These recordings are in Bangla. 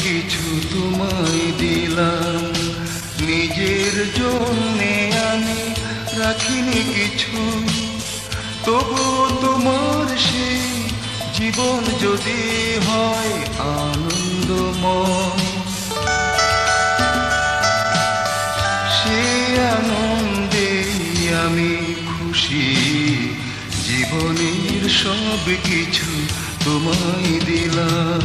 কিছু তোমায় দিলাম, নিজের জন্যে আমি রাখিনি কিছু। তবুও তোমার সেই জীবন যদি হয় আনন্দময়, সে আনন্দে আমি খুশি। জীবনের সব কিছু তোমায় দিলাম।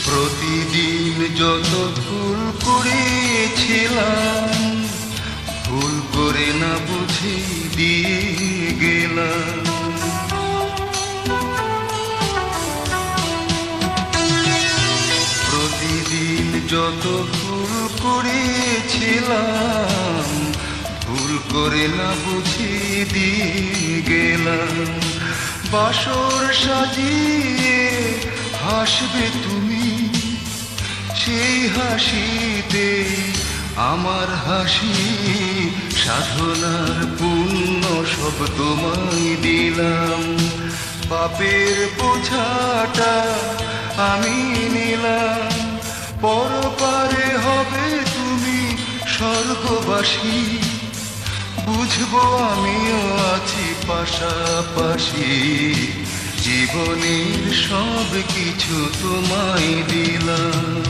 প্রতিদিন যত ভুল করেছিলাম, ভুল করে না বুঝে দিয়ে গেলাম। প্রতিদিন যত ভুল করেছিলাম, ভুল করে না বুঝে দিয়ে গেলাম। বাসর সাজিয়ে হাসবে তুমি, সেই হাসিতে আমার হাসি। সাধনার পুণ্য সব তোমায় দিলাম, পাপের বোঝাটা আমি নিলাম। পরপারে হবে তুমি স্বর্গবাসী, বুঝবো আমিও আছি পাশাপাশি। জীবনের সব কিছু তোমায় দিলাম।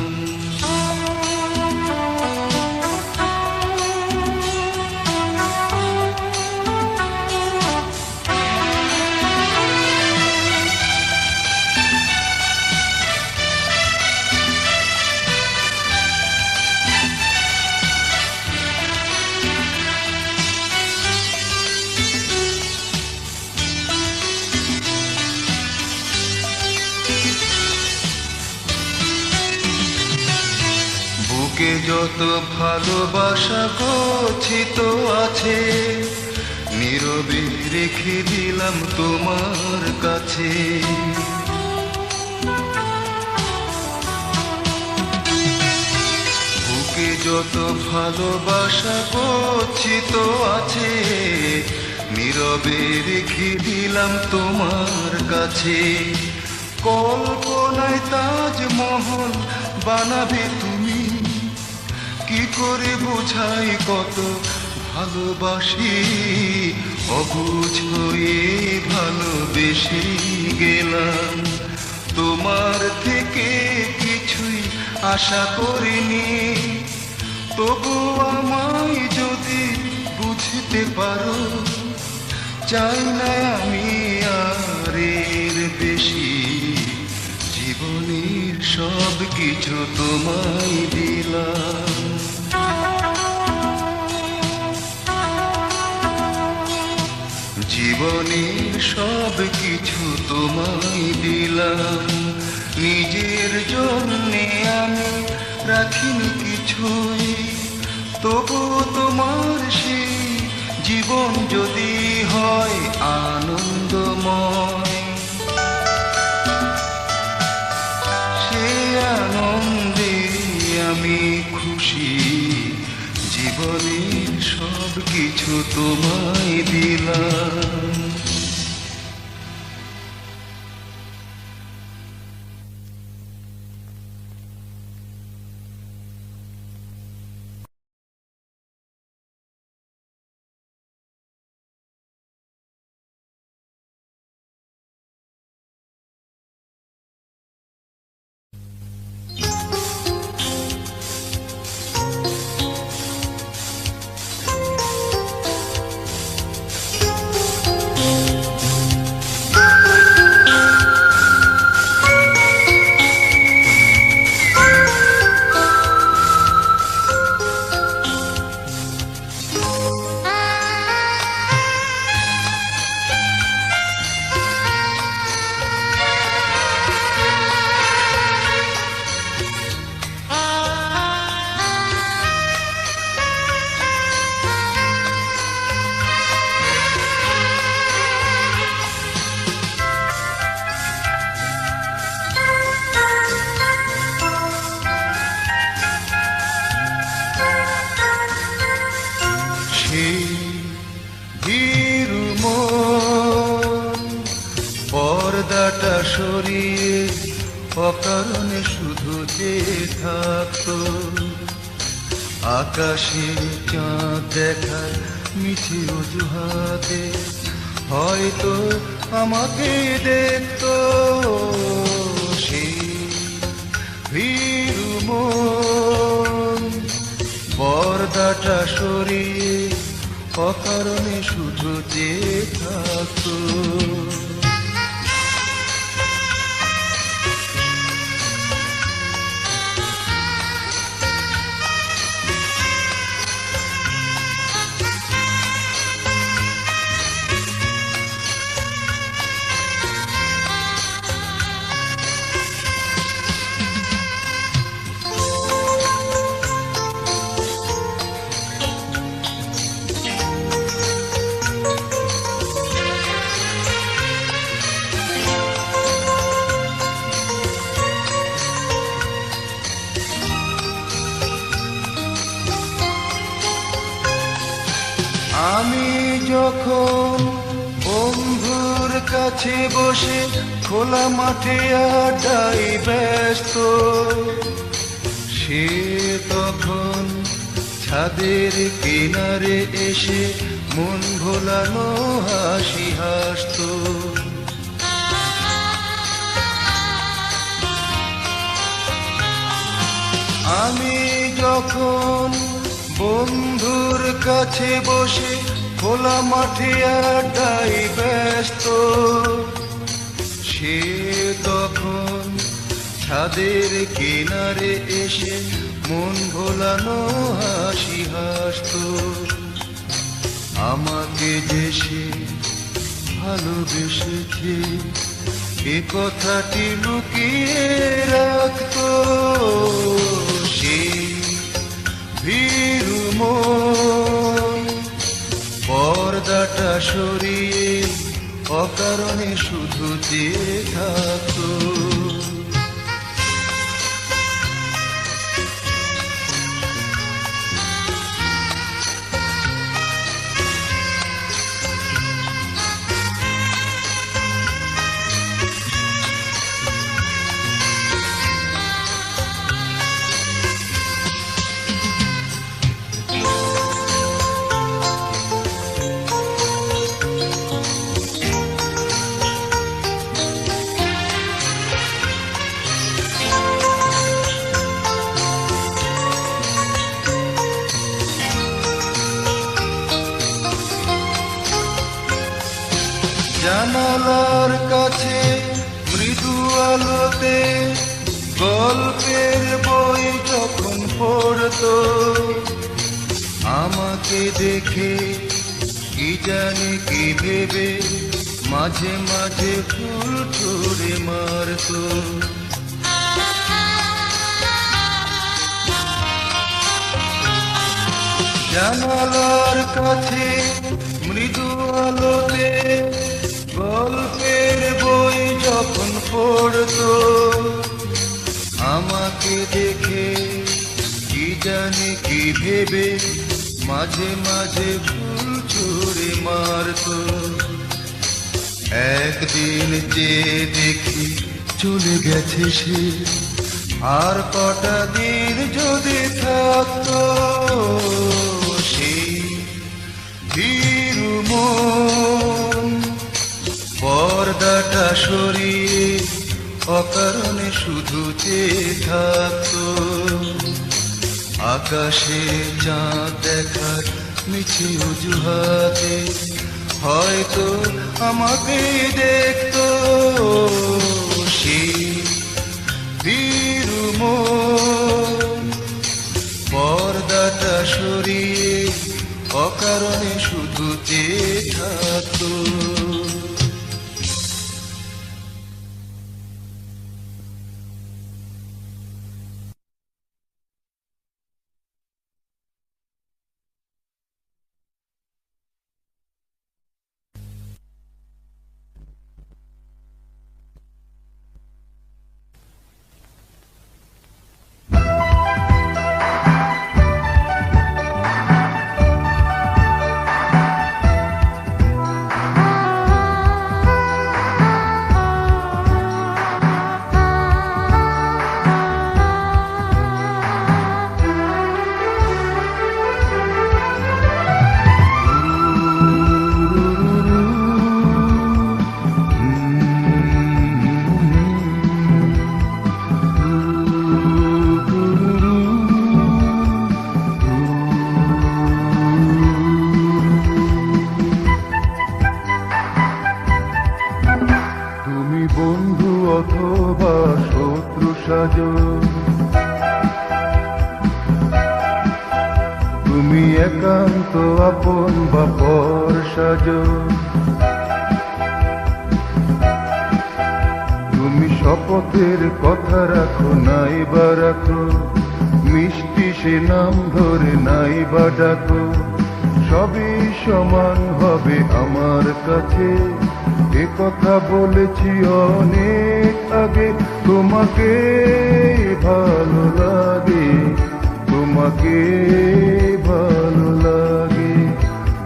বুকে যত ভালোবাসা গচ্ছিত আছে, নীরবে রেখে দিলাম তোমার কাছে। বুকে যত ভালোবাসা গচ্ছিত আছে, নীরবে রেখে দিলাম তোমার কাছে। কল্পনায় তাজমহল বানাবে তুমি, কি করে বোঝাই কত ভালোবাসি। অবুঝ হয়ে ভালোবেসে গেলাম, তোমার থেকে কিছুই আশা করিনি। তবু আমায় যদি বুঝতে পারো, চাই না আমি আর এর বেশি। জীবনের সব কিছু তোমায় দিলাম। জীবনের সব কিছু তোমায় দিলাম, নিজের জন্যে আমি রাখিনি কিছুই। তবু তোমার সেই জীবন যদি হয় আনন্দময়, সে আনন্দে আমি খুশি। জীবনের সব কিছু তোমায় দিলাম। সরিয়ে অকারণে শুধু যে থাকতো আকাশে চাঁদ দেখার মিছে অজুহাতে হয়তো আমাকে দেখতো সেই ভীরু মন পর্দাটা সরিয়ে অকারণে শুধু যে থাকতো আমি যখন বন্ধুর কাছে বসে খোলা মাঠে আড্ডায় ব্যস্ত সে তখন ছাদের কিনারে এসে মন ভোলানো হাসি হাসতো আমি যখন বন্ধুর কাছে বসে খোলা মাঠে আড্ডায় ব্যস্ত সে তখন ছাদের কিনারে এসে মন ভোলানো হাসি হাসতো আমাকে যে সে ভালোবেসেছে এ কথাটি লুকিয়ে রাখতো সেই ভীরু মন পর্দাটা সরিয়ে অকারণে শুধু যে থাকতো জানালার কাছে মৃদু আলোতে গল্পের বই যখন পড়তো আমাকে দেখে কি জানি কি ভেবে মাঝে মাঝে ফুল ছুঁড়ে মারতো জানালার কাছে মৃদু আলোতে গল্পের বই যখন পড়তো আমাকে দেখে কি জানি কি ভেবে মাঝে মাঝে ফুল ছুঁড়ে মারতো একদিন যে দেখি চলে গেছে সে আর কটা দিন যদি থাকতো সেই ভীরু মন পর্দাটা সরিয়ে অকারণে শুধু যে থাকতো আকাশে চাঁদ দেখার মিছে অজুহাতে হয়তো আমাকে দেখতো সেই ভীরু মন পর্দাটা সরিয়ে অকারণে শুধু যে থাকতো অথবা শত্রু সাজো, তুমি একান্ত আপন বা পর সাজো, তুমি শপথের কথা রাখো নাই বা রাখো, মিষ্টি সে নাম ধরে নাই বা ডাকো, সবই সমান হবে আমার কাছে, এ কথা বলেছি অনেক আগে। তোমাকে ভালো লাগে, তোমাকে ভালো লাগে,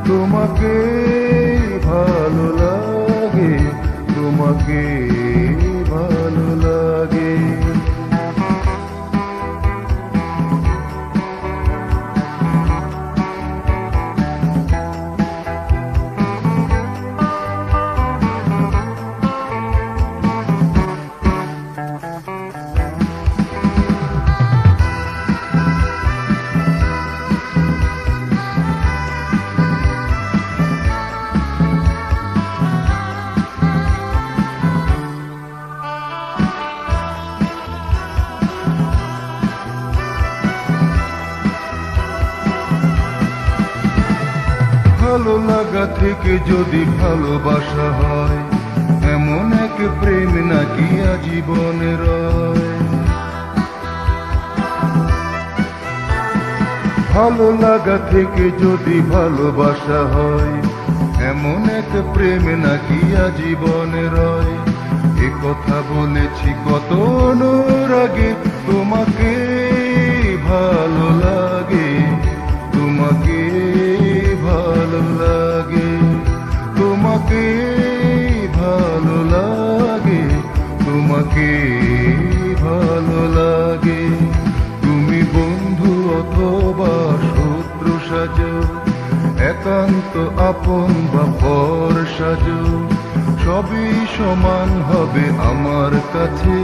তোমাকে ভালো লাগে, তোমাকে ভালো লাগে। ভালো লাগা থেকে যদি ভালোবাসা হয়, এমন এক প্রেম নাকি আজীবনের রয়। ভালো লাগা থেকে যদি ভালোবাসা হয়, এমন এক প্রেম নাকি আজীবনের রয়। এ কথা বলেছি কত অনুরাগে, তোমাকে ভালো লাগে, তোমাকে ভালো লাগে, তোমাকে ভালো লাগে, তোমাকে ভালো লাগে। তুমি বন্ধু অথবা শত্রু সাজো, একান্ত আপন বা পর সাজো, সবই সমান হবে আমার কাছে,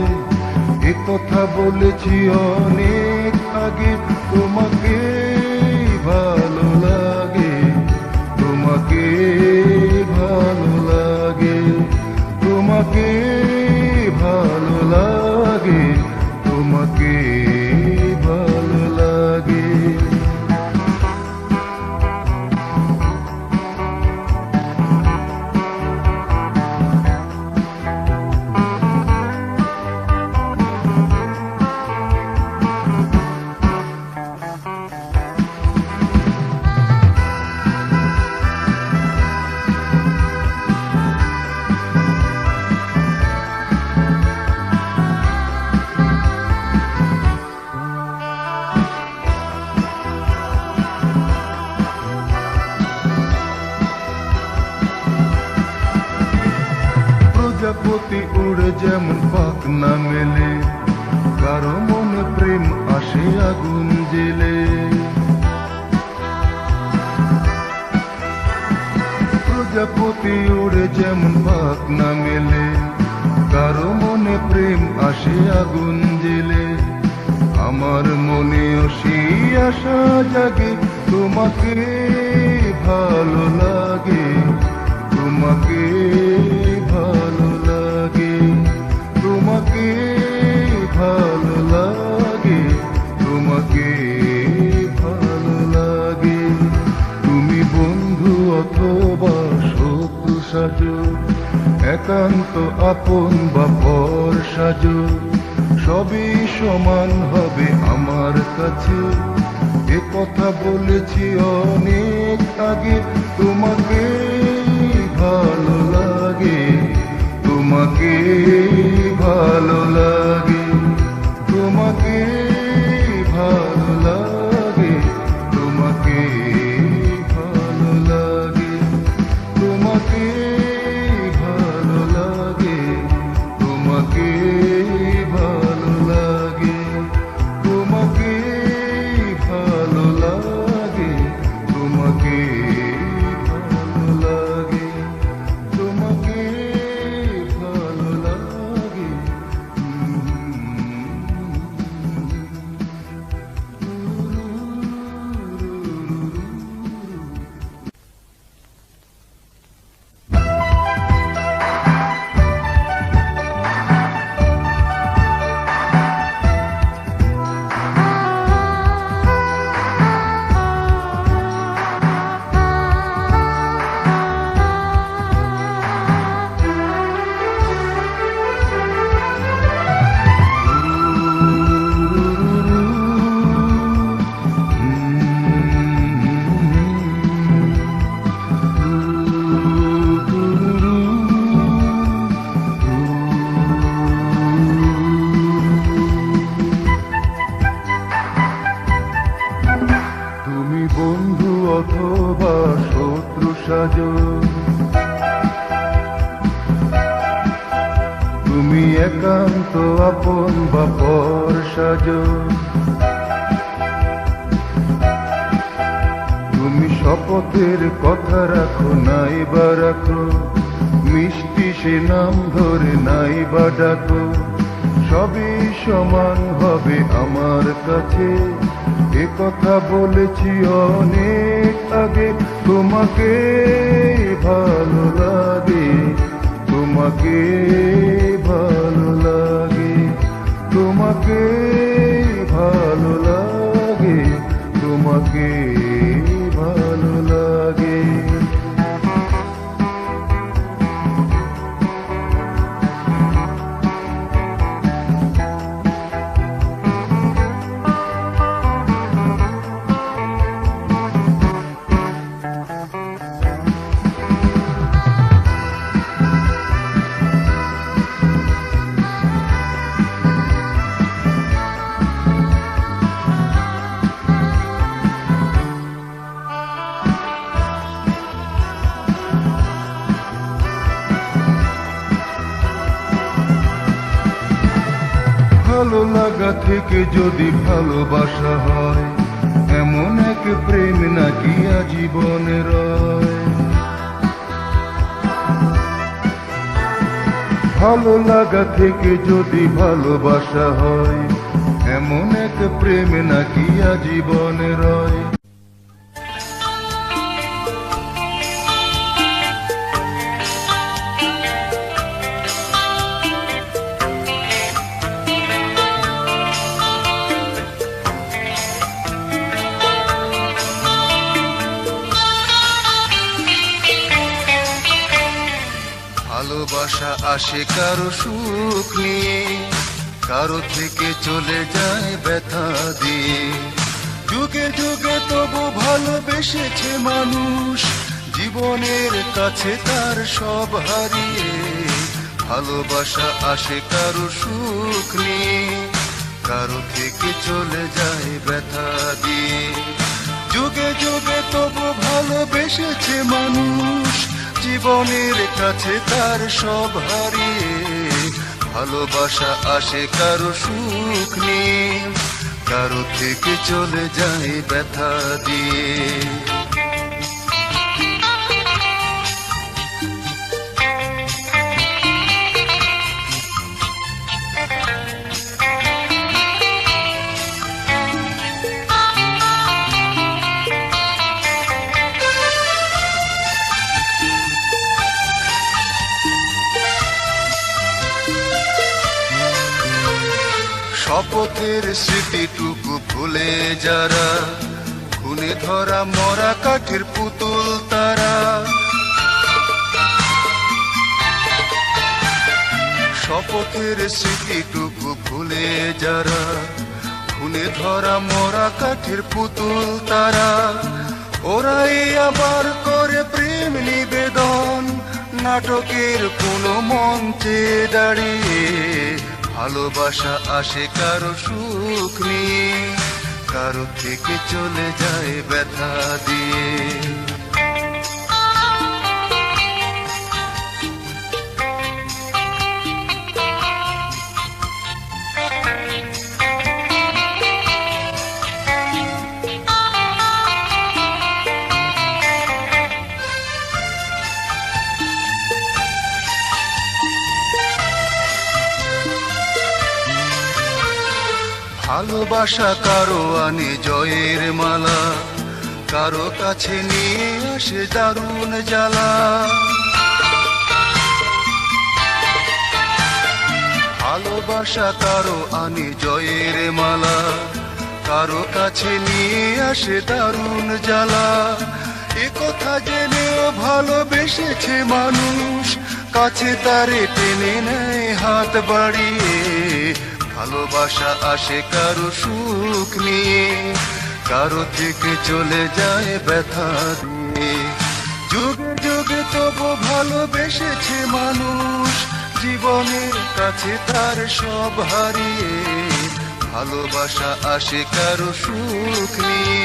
এ কথা বলেছি অনেক আগে। তোমাকে ভালো লাগে, তোমাকে ভালো লাগে, তোমাকে ভালো লাগে, তোমাকে ভালো লাগে। প্রজাপতি উড়ে যেমন পাক না মেলে, কারো মনে প্রেম আসে আগুন জেলে। প্রজাপতি উড়ে যেমন পাক না মেলে, কারো মনে প্রেম আসে আগুন জেলে। আমার মনেও সেই আশা জাগে, তোমাকে ভালো লাগে, তোমাকে ভালো লাগে, তোমাকে ভালো লাগে, তোমাকে ভালো লাগে। তুমি বন্ধু অথবা শত্রু সাজো, একান্ত আপন বা পর সাজো, সবই সমান হবে আমার কাছে, এ কথা বলেছি অনেক আগে। তোমাকে ভালো লাগে, তোমাকে ভালো লাগে, তোমাকে ভালো লাগে, তোমাকে ভালো লাগে, তোমাকে ভালো লাগে, তোমাকে ভালো লাগে, তোমাকে ভালো লাগে, তোমাকে ভালো লাগে, তোমাকে ভালো লাগে। একান্ত আপন বা পর সাজো, তুমি শপথের কথা রাখো নাই বা রাখো, মিষ্টি সে নাম ধরে নাই বা ডাকো, সবই সমান হবে আমার কাছে, এ কথা বলেছি অনেক আগে। তোমাকে ভালো লাগে, তোমাকে ভালো লাগে, তোমাকে ভালো লাগে, তোমাকে ভালো লাগে। ভালো লাগা থেকে যদি ভালোবাসা হয়, এমন এক প্রেম নাকি আজীবনের রয়। ভালো লাগা থেকে যদি ভালোবাসা হয়, এমন এক প্রেম নাকি আজীবনের রয়। ভালোবাসা আসে কারো সুখ নিয়ে, কারো থেকে চলে যায় ব্যথা দিয়ে। যুগে যুগে তবু ভালোবেসেছে মানুষ, জীবনের কাছে তার সব হারিয়ে। ভালোবাসা আসে কারো সুখ নিয়ে, কারো থেকে চলে যায় ব্যথা দিয়ে। যুগে যুগে তবু ভালোবেসেছে মানুষ, জীবনের কাছে তার সব হারিয়ে। ভালোবাসা আসে কারো সুখ নিয়ে, কারো থেকে চলে যায় ব্যথা দিয়ে। শপথের স্মৃতিটুকু ভুলে যারা, খুনে ধরা মরা কাঠের পুতুল তারা। শপথের স্মৃতিটুকু ভুলে যারা, খুনে ধরা মরা কাঠের পুতুল তারা। ওরাই আবার করে প্রেম নিবেদন, নাটকের কোনো মঞ্চে দাঁড়িয়ে। ভালোবাসা আসে কারো সুখ নিয়ে, কারো থেকে চলে যায় ব্যথা দিয়ে। ভালোবাসা কারো আনে জয়ের মালা, কারো কাছে নিয়ে আসে দারুণ জ্বালা। ভালোবাসা কারো আনে জয়ের মালা, কারো কাছে নিয়ে আসে দারুণ জ্বালা। এ কথা জেনেও ভালোবেসেছে মানুষ, কাছে তারে টেনে নেয় হাত বাড়িয়ে। ভালোবাসা আসে কারো সুখ নিয়ে, কারো থেকে চলে যায় ব্যথা দিয়ে। যুগে যুগে তবু ভালোবেসেছে মানুষ, জীবনের কাছে তার সব হারিয়ে। ভালোবাসা আসে কারো সুখ নিয়ে,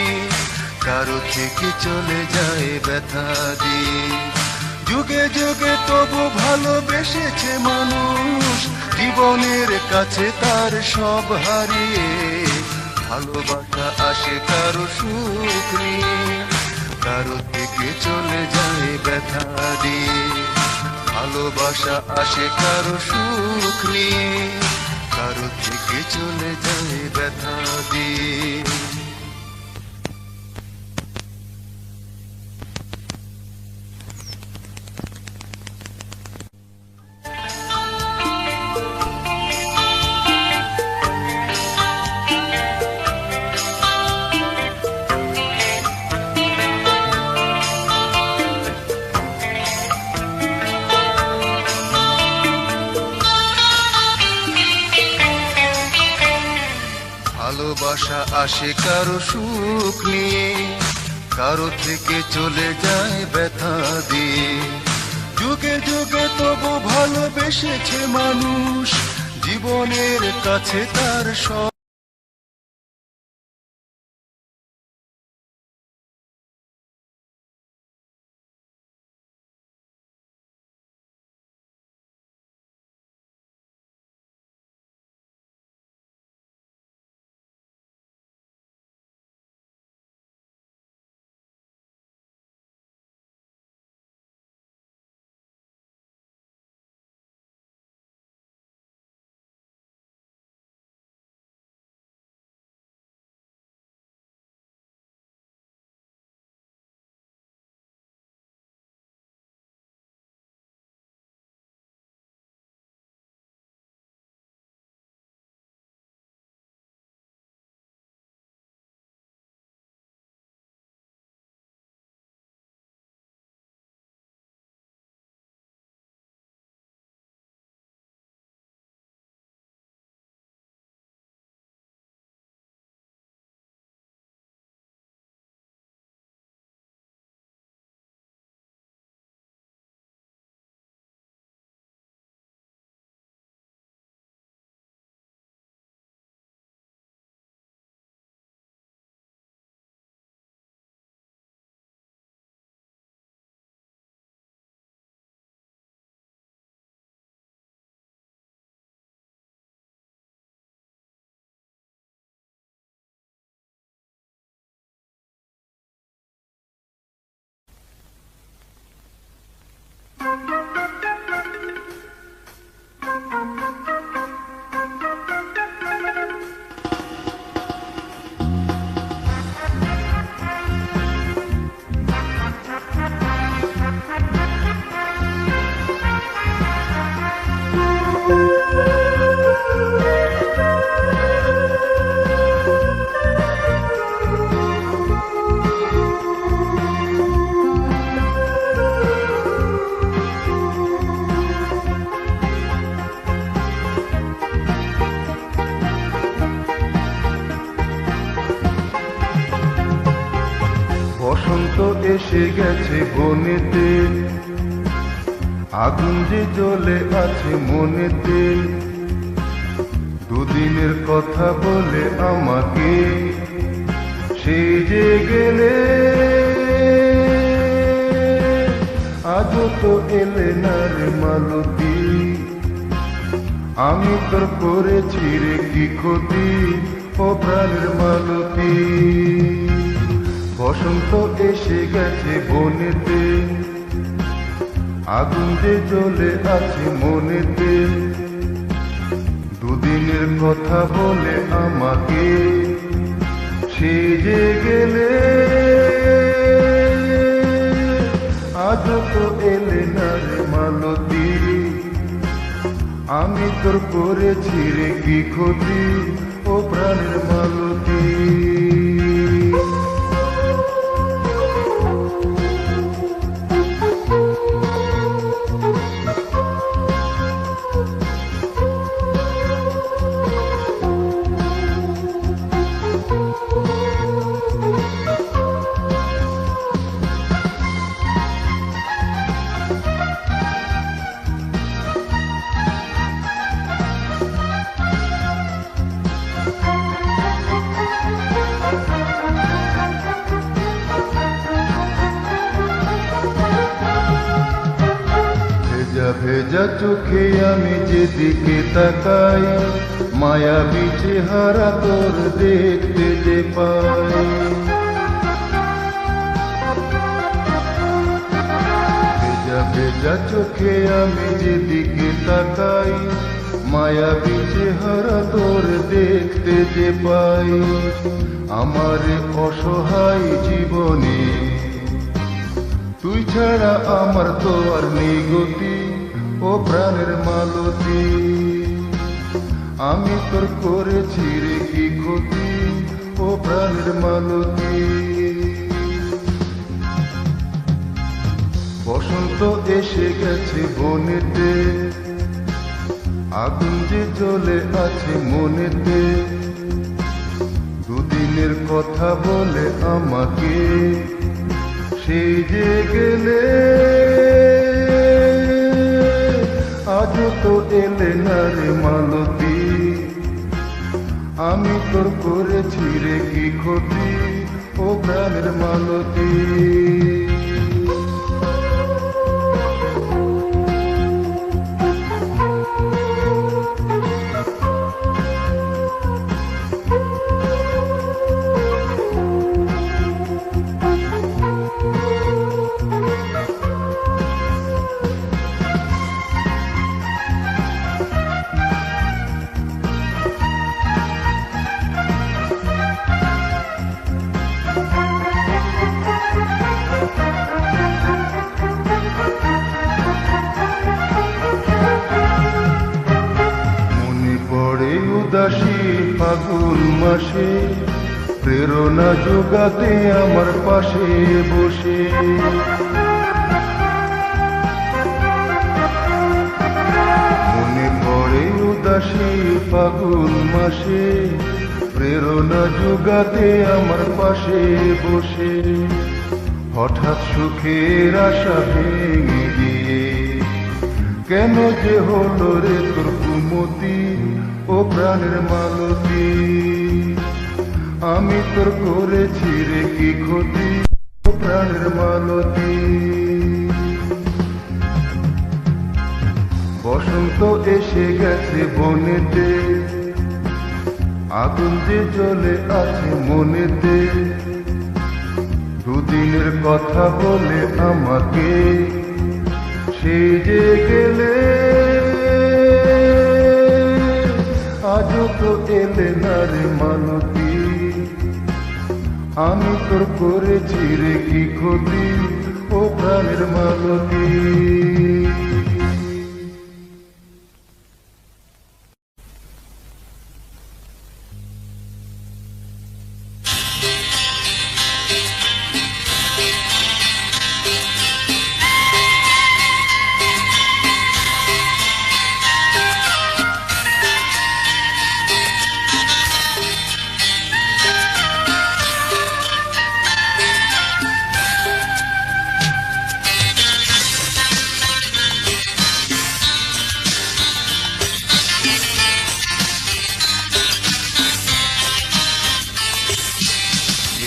কারো থেকে চলে যায় ব্যথা দিয়ে। যুগে যুগে তবু ভালোবেসেছে মানুষ, জীবনের কাছে তার সব হারিয়ে। ভালোবাসা আসে কারো সুখ নিয়ে, কারো থেকে চলে যায় ব্যথা দিয়ে। ভালোবাসা আসে কারো সুখ নিয়ে, কারো থেকে চলে যায় ব্যথা দিয়ে। ভালোবাসা আসে কারো সুখ নিয়ে, কারো থেকে চলে যায় ব্যথা দিয়ে। যুগে যুগে তবু ভালোবেসেছে মানুষ, জীবনের কাছে তার সব। বসন্ত এসে গেছে বনেতে, আগুন যে জ্বলে আছে মনেতে। দুদিনের কথা বলে আমাকে সে যে গেলে, আজও তো এলে না রে মালতী। আমি তোর করেছি রে কি ক্ষতি, ও প্রাণের মালতী। বসন্ত এসে গেছে বনেতে, আগুন যে জ্বলে আছে মনেতে। দুদিনের কথা বলে আমাকে সে যে গেলে, আজও তো এলে না রে মালতী। আমি তোর করেছি রে কি ক্ষতি, ও প্রাণের মালতী। ভেজা চোখে আমি যেদিকে তাকাই, মায়াবী চেহারা তোর দেখতে যে পাই। ভেজা ভেজা চোখে আমি যেদিকে তাকাই, মায়াবী চেহারা তোর দেখতে যে পাই। আমার অসহায় জীবনে তুই ছাড়া আমার তো আর নেই গতি, ও প্রাণের মালতী। আমি তোর করেছি রে কি ক্ষতি, ও প্রাণের মালতী। বসন্ত এসে গেছে বনেতে, আগুন যে জ্বলে আছে মনেতে। দুদিনের কথা বলে আমাকে সেই যে গেলে, আজও তো এলে না রে মালতী। আমি তোর করেছি রে কি ক্ষতি, ও প্রাণের মালতী। উদাসী ফাগুন মাসে প্রেরণা যোগাতে আমার পাশে বসে। মনে পড়ে উদাসী ফাগুন মাসে প্রেরণা যোগাতে আমার পাশে বসে। হঠাৎ সুখের আশা ভেঙে গিয়ে কেন যে হলো রে তোর কুমতি, ও প্রাণের মালতী। আমি তোর করেছি রে কি ক্ষতি, ও প্রাণের মালতী। বসন্ত এসে গেছে বনেতে, আগুন যে জ্বলে আছে মনেতে। দুদিনের কথা বলে আমাকে সেই যে গেলে, আজও তো এলে না রে মালতী। আমি তোর করেছি রে কি ক্ষতি, ও প্রাণের মালতী।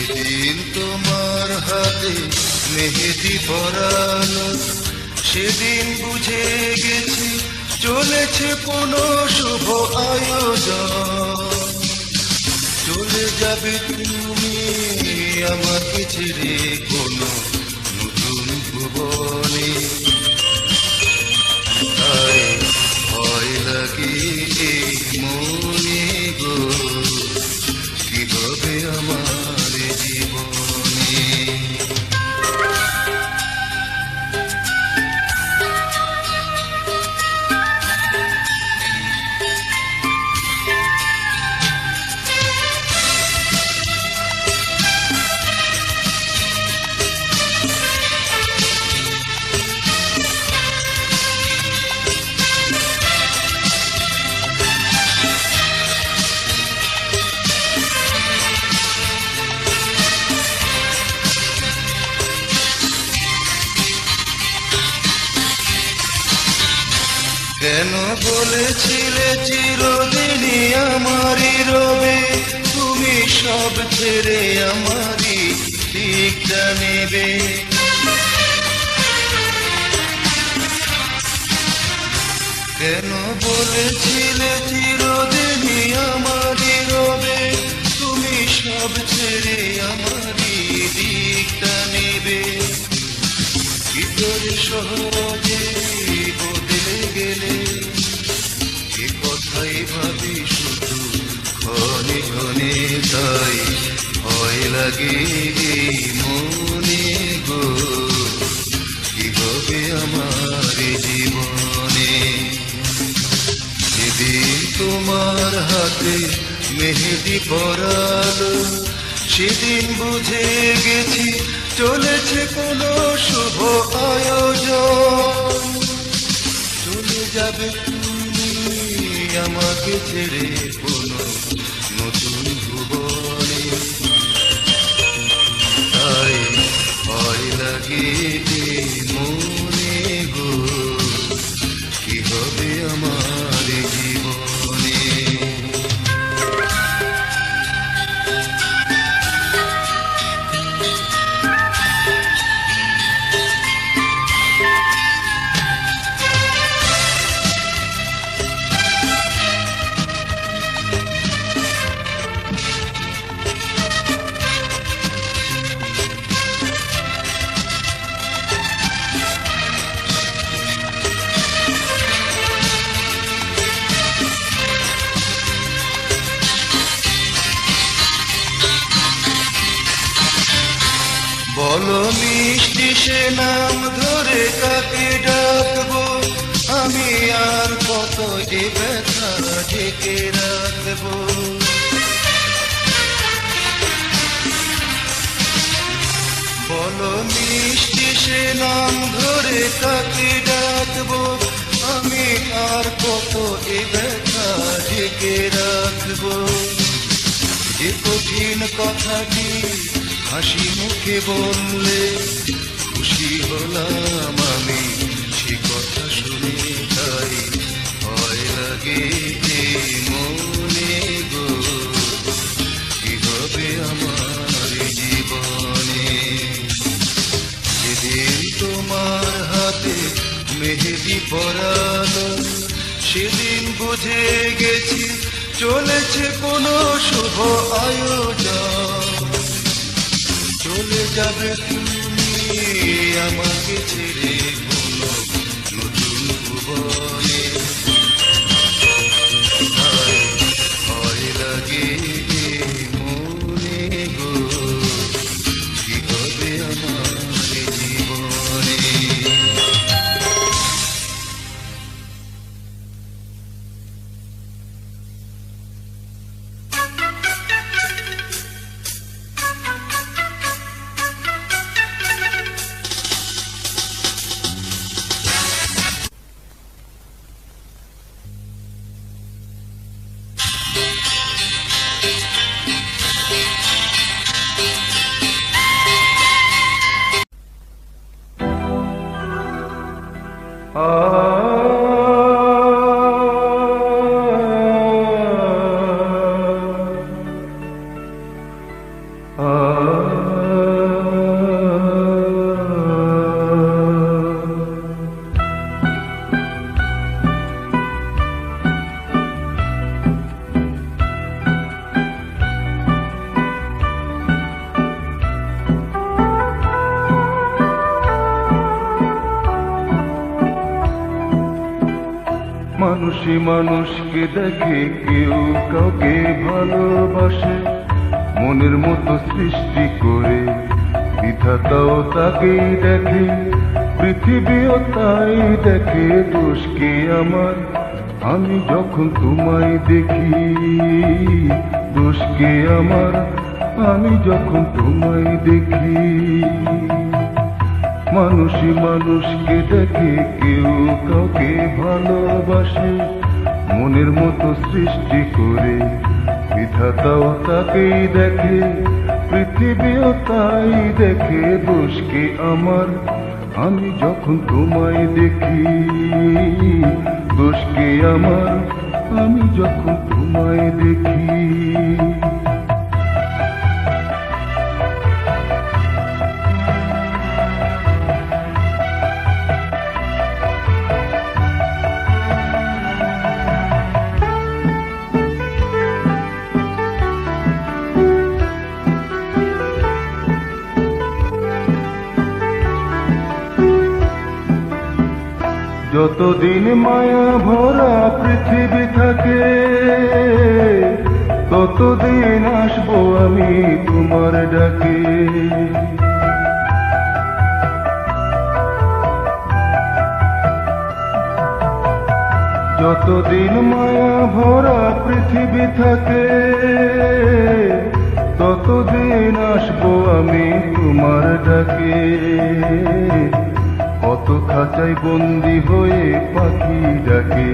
সেদিন তোমার হাতে মেহেদি পরানো, সেদিন বুঝে গেছি চলেছে কোনো শুভ আয়োজন। চলে যাবে তুমি আমাকে ছেড়ে কোনো নতুন ভুবনে, তাই ভয় লাগে এই মনে গো, কি হবে আমার জীবনে। কেন বলেছিলে চিরদিনই আমারই রবে, তুমি সব ছেড়ে আমারই দিকটা নেবে। কেন বলেছিলে চিরদিনই আমারই রবে, তুমি সব ছেড়ে আমারই দিকটা নেবে। কি করে সহজে বদলে গেলে, এ কথাই ভাবি শুধু ক্ষণে ক্ষণে, তাই ভয় লাগে মনে গো, কি হবে আমার জীবনে। যেদিন তোমার হাতে মেহেদি পরালো, সেদিন বুঝে গেছি চলেছে কোনো শুভ আয়োজন। চলে যাবে তুমি আমাকে ছেড়ে কোনো নতুন ভুবনে, তাই ভয় লাগে মনে গো, কি হবে আমার জীবনে। বলো মিষ্টি সে নাম ধরে কাকে ডাকবো, আমি আর কত এ ব্যথা ঢেকে রাখবো। বলো মিষ্টি সে নাম ধরে কাকে ডাকবো, আমি আর কত এ ব্যথা ঢেকে রাখবো। যে কঠিন কথাটি হাসি মুখে বললে, খুশি হলাম আমি সে কথা শুনে, তাই ভয় লাগে মনে গো, কি হবে আমার জীবনে। যেদিন তোমার হাতে মেহেদি পরালো, সেদিন বুঝে গেছি চলেছে কোনো শুভ আয়োজন। চলে যাবে তুমি আমাকে ছেড়ে কোনো নতুন ভুবনে, তাই ভয় লাগে মনে গো, কি হবে আমার জীবনে। মানুষই মানুষকে দেখে, কেউ কাউকে ভালোবাসে, মনের মতো সৃষ্টি করে বিধাতাও তাকেই দেখে, পৃথিবীও তাই দেখে। দোষ কি আমার আমি যখন তোমায় দেখি, দোষ কি আমার আমি যখন তোমায় দেখি। মানুষই মানুষকে দেখে, কেউ কাউকে ভালোবাসে, মনের মতো সৃষ্টি করে বিধাতাও তাকেই দেখে, পৃথিবীও তাই দেখে। দোষ কি আমার আমি যখন তোমায় দেখি, দোষ কি আমার আমি যখন তোমায় দেখি। যতদিন মায়া ভরা পৃথিবী থাকে, ততদিন আসবো আমি তোমার ডাকে। যতদিন মায়া ভরা পৃথিবী থাকে, ততদিন আসবো আমি তোমার ডাকে। কত খাঁচায় বন্দি হয়ে পাখি ডাকে,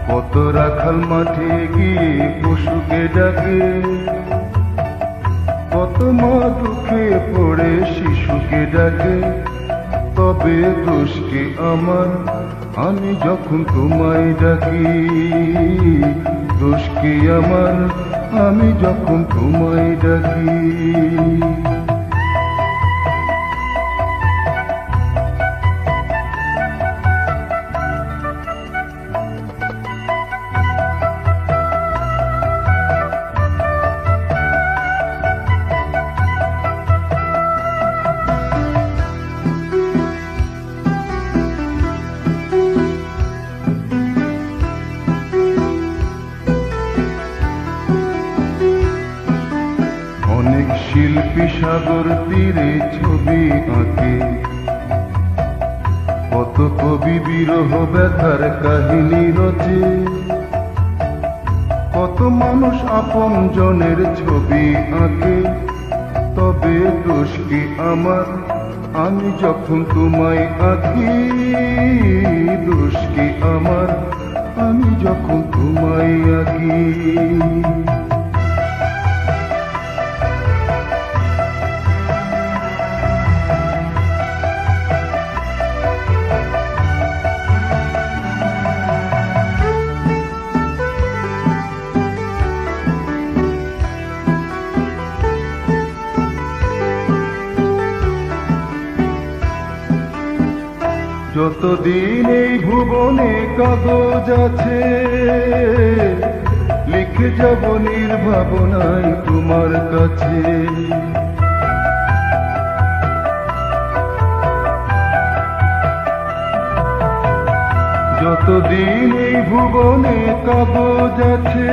কত রাখাল মাঠে গিয়ে পশুকে ডাকে, কত মা দুঃখে পড়ে শিশুকে ডাকে। তবে দোষ কি আমার, আমি যখন তোমায় ডাকি? দোষ কি আমার, আমি যখন তোমায় ডাকি? অনেক শিল্পী সাগর তীরে ছবি আঁকে, কত কবি বিরহ ব্যথার কাহিনী রচে, কত মানুষ আপন জনের ছবি আঁকে। তবে দোষ কি আমার, আমি যখন তোমায় আঁকি? দোষ কি আমার, আমি যখন তোমায় আঁকি? যতদিন এই ভুবনে কাগজ আছে, লিখে যাব নির্ভাবনায় তোমার কাছে। যতদিন এই ভুবনে কাগজ আছে,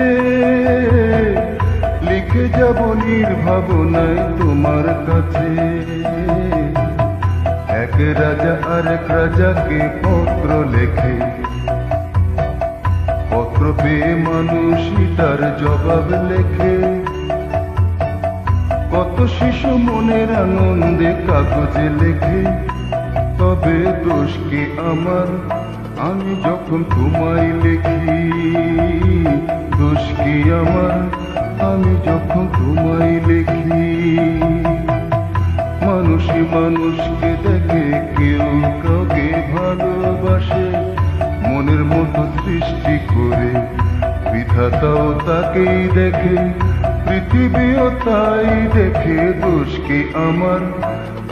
লিখে যাব নির্ভাবনায় তোমার কাছে। এক রাজা আরেক রাজাকে পত্র লেখে, পত্র পেয়ে মানুষই তার জবাব লেখে। কত শিশু মনের আনন্দে কাগজে লেখে। তবে দোষ কি আমার, আমি যখন তোমায় লিখি? দোষ কি আমার, আমি যখন তোমায় লিখি? মানুষই মানুষকে দেখে, কেউ কাউকে ভালোবাসে, মনের মতো সৃষ্টি করে বিধাতাও তাকেই দেখে, পৃথিবীও তাই দেখে। দোষ কি আমার,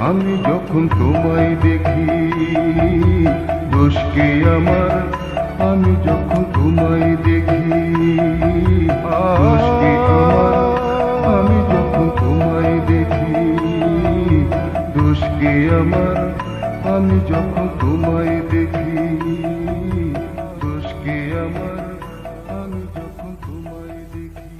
আমি যখন তোমায় দেখি? দোষ কি আমার, আমি যখন তোমায় দেখি? দোষ কি আমার, আমি যখন তোমায় দেখি? দোষ কি আমার, আমি যখন তোমায় দেখি? দোষ কি আমার, আমি যখন তোমায় দেখি?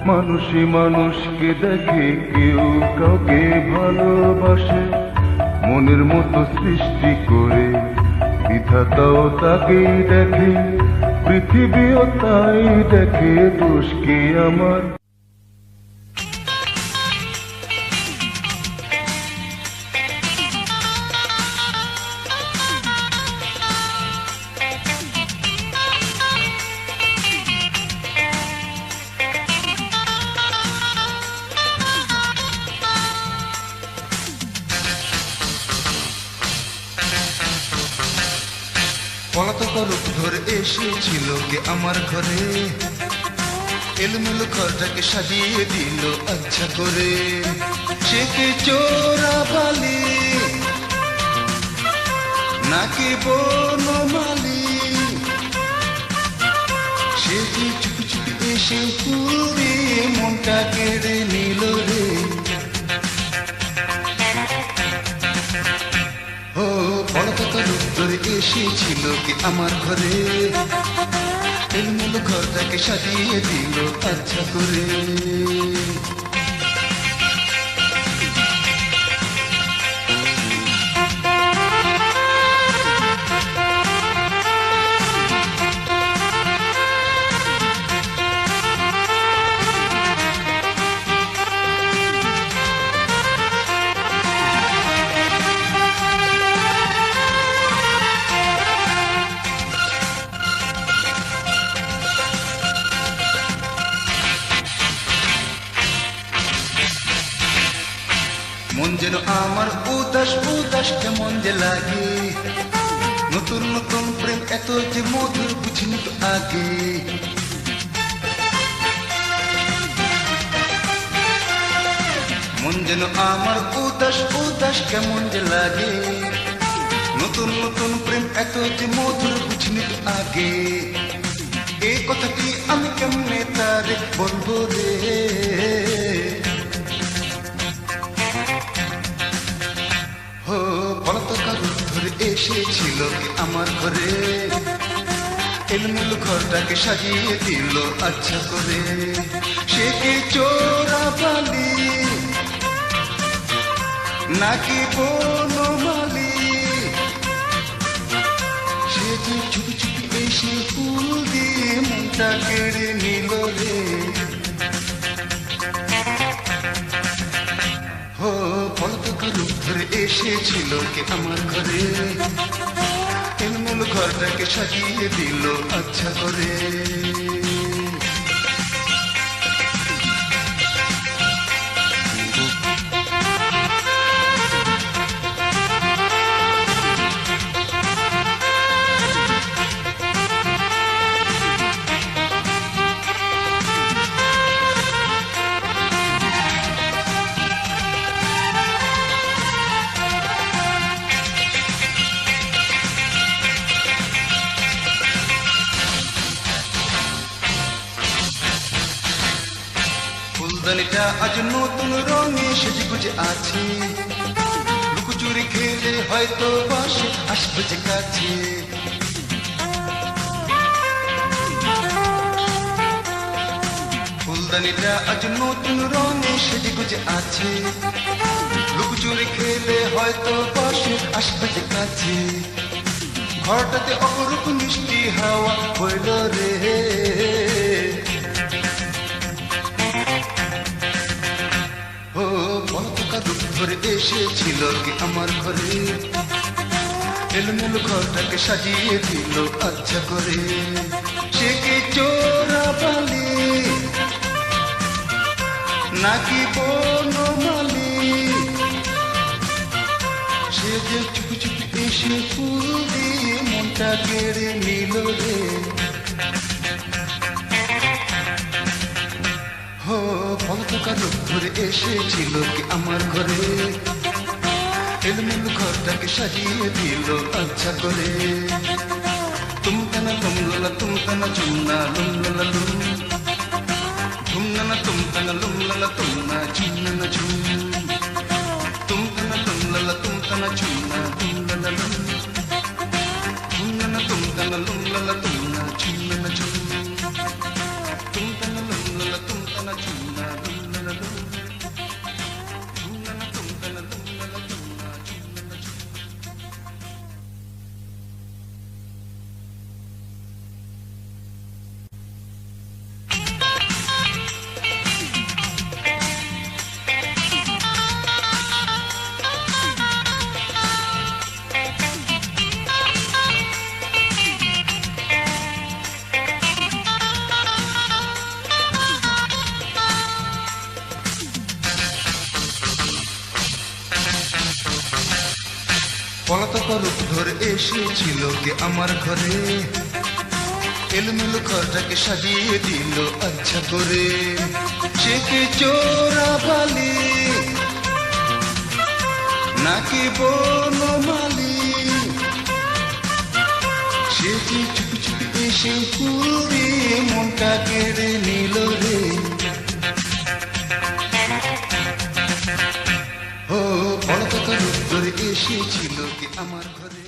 মানুষই মানুষকে দেখে, কেউ কাউকে ভালোবাসে, মনের মতো সৃষ্টি করে বিধাতাও তাকেই দেখে, পৃথিবীও তাই দেখে। দোষ কি আমার, পলাতক রূপ ধরে এসেছিল কে আমার ঘরে, এলোমেলো ঘরটাকে সাজিয়ে দিল আচ্ছা করে। সে কি চোরাবালি নাকি বনমালী, সে কি চুপি চুপি এসে ফুল দিয়ে মনটা কেড়ে নিল রে। ও পলাতক রূপ ধরে এসেছিল কি আমার ঘরে, এলোমেলো ঘরটাকে সাজিয়ে দিল আচ্ছা করে। মন যেন আমার উদাস উদাস কেমন যে লাগে, নতুন নতুন প্রেম এত যে মধুর বুঝিনি তো আগে। মন যেন আমার উদাস উদাস কেমন যে লাগে, নতুন নতুন প্রেম এত যে মধুর বুঝিনি তো আগে। এই কথাটি আমি কেমনে তারে বলবো রে। হো পলাতক রূপ ধরে এসেছিল কি আমার ঘরে, এলোমেলো ঘরটাকে সাজিয়ে দিল আচ্ছা করে। সে কি চোরাবালি নাকি বনমালী, সে যে চুপি চুপি এসে ফুল দিয়ে মনটা কেড়ে নিল রে। ও পলাতক রূপ ধরে এসেছিল কে আমার ঘরে, এলোমেলো ঘরটাকে সাজিয়ে দিল আচ্ছা করে। ফুলদানিটা আজ নতুন রঙে সেজে গুজে আছে, লুকোচুরি খেলে হয়তো বাসে আসবে যে কাছে। ফুলদানিটা আজ নতুন রঙে সেজে গুজে আছে, লুকোচুরি খেলে হয়তো বাসে আসবে যে কাছে। ঘরটাতে অপরূপ মিষ্টি হাওয়া হইল রে। ও পলাতক রূপ ধরে এসেছিল কি আমার ঘরে, এলোমেলো ঘরটাকে সাজিয়ে দিল আচ্ছা করে। সে কি চোরাবালি নাকি বনমালী, সে যে চুপি চুপি এসে ফুল দিয়ে মনটা কেড়ে নিল রে। হো পলাতক রূপ ধরে এসেছিল কি আমার ঘরে, এলোমেলো ঘরটাকে সাজিয়ে দিল আচ্ছা করে। তুমতানা লুমলালা তুমতানা ঝুমনা লুমলালা লুম, ঝুমনানা তুমতানা লুমলালা তুমনা ঝুমনানা ঝুম, তুমতানা লুমলালা তুমতানা ঝুমনা লুমলালা লুম, ঝুমনানা তুমতানা লুমলালা তুমনা ঝুমনানা ঝুম, তুমতানা লুমলালা তুমতানা ঝুমনা লুমলালা লুম, ঝুমনানা তুমতানা লুমলালা তুমনা ঝুমনানা ঝুম। পলাতক রূপ ধরে এসেছিল কে আমার ঘরে, এলোমেলো ঘরটাকে সাজিয়ে দিল আচ্ছা করে। সে কি চোরাবালি নাকি বনমালী, সে কি চুপি চুপি এসে পুরি মনটা কেড়ে নিল রে। ও পলাতক রূপ ধরে এসেছিল কি আমার ঘরে।